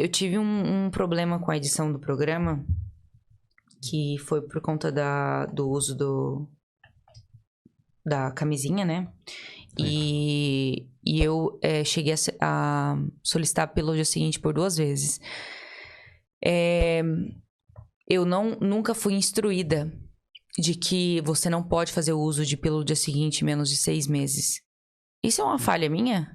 eu tive um problema com a edição do programa, que foi por conta do uso da camisinha, né? E eu cheguei a solicitar pelo dia seguinte por 2 vezes. Eu nunca fui instruída de que você não pode fazer o uso de pelo dia seguinte em menos de 6 meses. Isso é uma falha minha?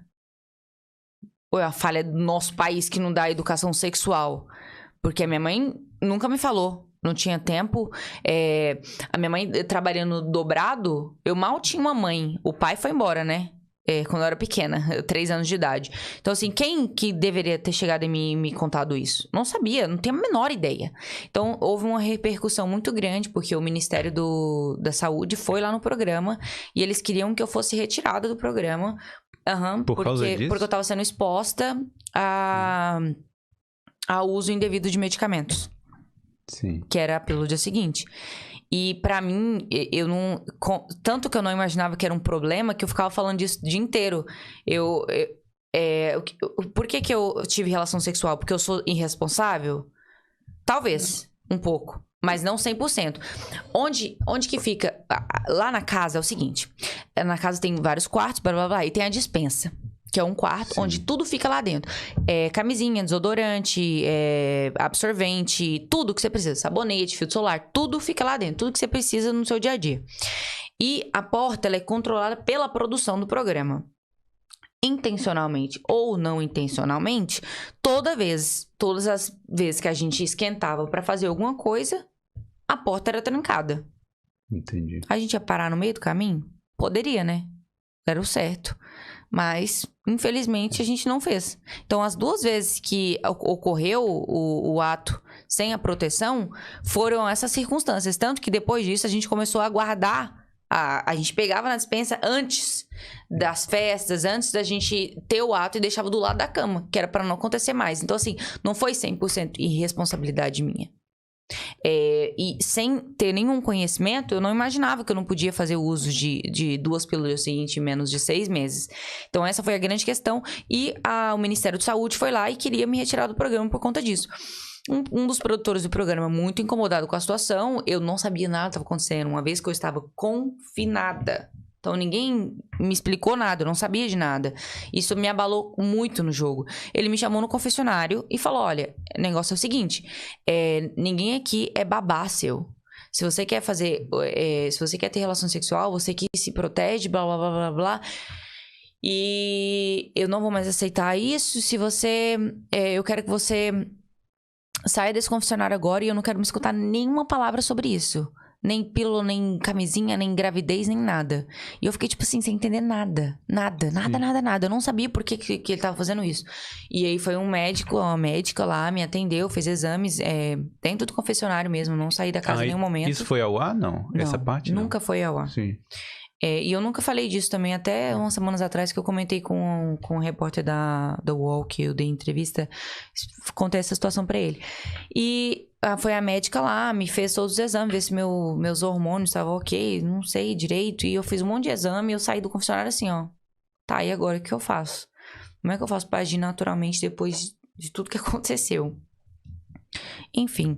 Ou é a falha do nosso país que não dá educação sexual? Porque a minha mãe nunca me falou. Não tinha tempo. A minha mãe trabalhando dobrado, eu mal tinha uma mãe. O pai foi embora, né? Quando eu era pequena, 3 anos de idade. Então, assim, quem que deveria ter chegado em mim e me contado isso? Não sabia, não tenho a menor ideia. Então, houve uma repercussão muito grande, porque o Ministério da Saúde foi lá no programa e eles queriam que eu fosse retirada do programa. Por causa disso? Porque eu tava sendo exposta ao uso indevido de medicamentos. Sim. Que era pelo dia seguinte. E pra mim, eu não... Tanto que eu não imaginava que era um problema, que eu ficava falando disso o dia inteiro. Por que eu tive relação sexual? Porque eu sou irresponsável? Talvez, um pouco. Mas não 100%. Onde que fica? Lá na casa é o seguinte. Na casa tem vários quartos, blá, blá, blá. E tem a despensa. Que é um quarto onde tudo fica lá dentro. Camisinha, desodorante, absorvente, tudo que você precisa. Sabonete, filtro solar, tudo fica lá dentro. Tudo que você precisa no seu dia a dia. E a porta, ela é controlada pela produção do programa. Intencionalmente ou não intencionalmente, todas as vezes que a gente esquentava pra fazer alguma coisa, a porta era trancada. Entendi. A gente ia parar no meio do caminho? Poderia, né? Era o certo. Mas, infelizmente, a gente não fez. Então, as 2 vezes que ocorreu o ato sem a proteção, foram essas circunstâncias. Tanto que depois disso, a gente começou a guardar. A gente pegava na despensa antes das festas, antes da gente ter o ato e deixava do lado da cama, que era para não acontecer mais. Então, assim, não foi 100% irresponsabilidade minha. E sem ter nenhum conhecimento, eu não imaginava que eu não podia fazer o uso de 2 pílulas seguintes em menos de 6 meses. Então, essa foi a grande questão. E o Ministério de Saúde foi lá e queria me retirar do programa por conta disso. Um dos produtores do programa, muito incomodado com a situação, eu não sabia nada que estava acontecendo. Uma vez que eu estava confinada. Então, ninguém me explicou nada, eu não sabia de nada. Isso me abalou muito no jogo. Ele me chamou no confessionário e falou, olha, o negócio é o seguinte, ninguém aqui é babá seu. Se você quer se você quer ter relação sexual, você que se protege, blá, blá, blá, blá, blá. E eu não vou mais aceitar isso. Se você... eu quero que você saia desse confessionário agora e eu não quero me escutar nenhuma palavra sobre isso. Nem pílula, nem camisinha, nem gravidez, nem nada. E eu fiquei, tipo assim, sem entender nada. Nada. Eu não sabia por que ele tava fazendo isso. E aí foi uma médica lá, me atendeu, fez exames dentro do confessionário mesmo. Não saí da casa em nenhum momento. Isso foi ao ar, não? Essa parte, não? Nunca foi ao ar. Sim. E eu nunca falei disso também, até umas semanas atrás que eu comentei com um repórter da UOL, que eu dei entrevista, contei essa situação pra ele. E foi a médica lá, me fez todos os exames, ver se meus hormônios estavam ok, não sei direito. E eu fiz um monte de exame e eu saí do confessionário assim, ó. Tá, e agora o que eu faço? Como é que eu faço pra agir naturalmente depois de tudo que aconteceu? Enfim,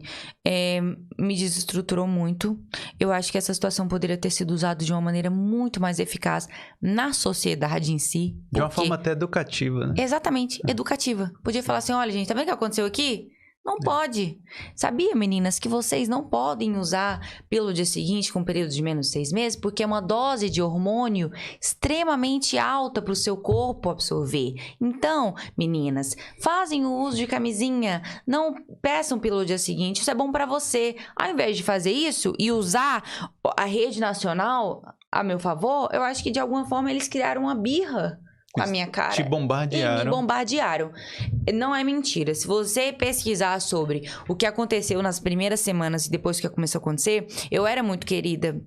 me desestruturou muito. Eu acho que essa situação poderia ter sido usada de uma maneira muito mais eficaz na sociedade em si. De uma forma até educativa, né? Exatamente, educativa. Podia falar assim, olha gente, tá vendo o que aconteceu aqui? Não pode. Sabia, meninas, que vocês não podem usar pelo dia seguinte com período de menos de 6 meses, porque é uma dose de hormônio extremamente alta para o seu corpo absorver. Então, meninas, fazem o uso de camisinha, não peçam pelo dia seguinte, isso é bom para você. Ao invés de fazer isso e usar a rede nacional a meu favor, eu acho que de alguma forma eles criaram uma birra com a minha cara. Te bombardearam. E me bombardearam. Não é mentira. Se você pesquisar sobre o que aconteceu nas primeiras semanas e depois que começou a acontecer, eu era muito querida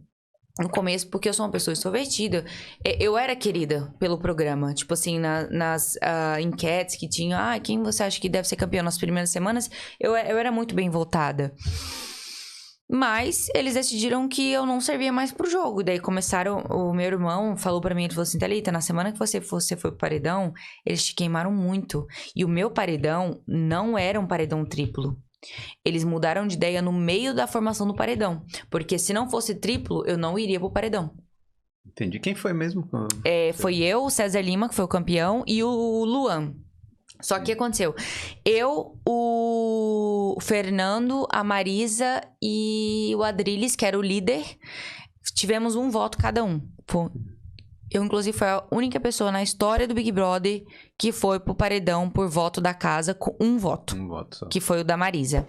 no começo, porque eu sou uma pessoa extrovertida. Eu era querida pelo programa. Tipo assim, nas enquetes que tinha, quem você acha que deve ser campeão nas primeiras semanas? Eu era muito bem votada. Mas eles decidiram que eu não servia mais pro jogo. Daí começaram... O meu irmão falou pra mim, ele falou assim, Thalita, na semana que você foi pro paredão, eles te queimaram muito. E o meu paredão não era um paredão triplo. Eles mudaram de ideia no meio da formação do paredão. Porque se não fosse triplo, eu não iria pro paredão. Entendi. Quem foi mesmo? Foi eu, o César Lima, que foi o campeão, e o Luan. Só que o que aconteceu? Eu, o Fernando, a Marisa e o Adriles, que era o líder, tivemos um voto cada um. Eu, inclusive, fui a única pessoa na história do Big Brother que foi pro paredão por voto da casa com um voto. Um voto só. Que foi o da Marisa.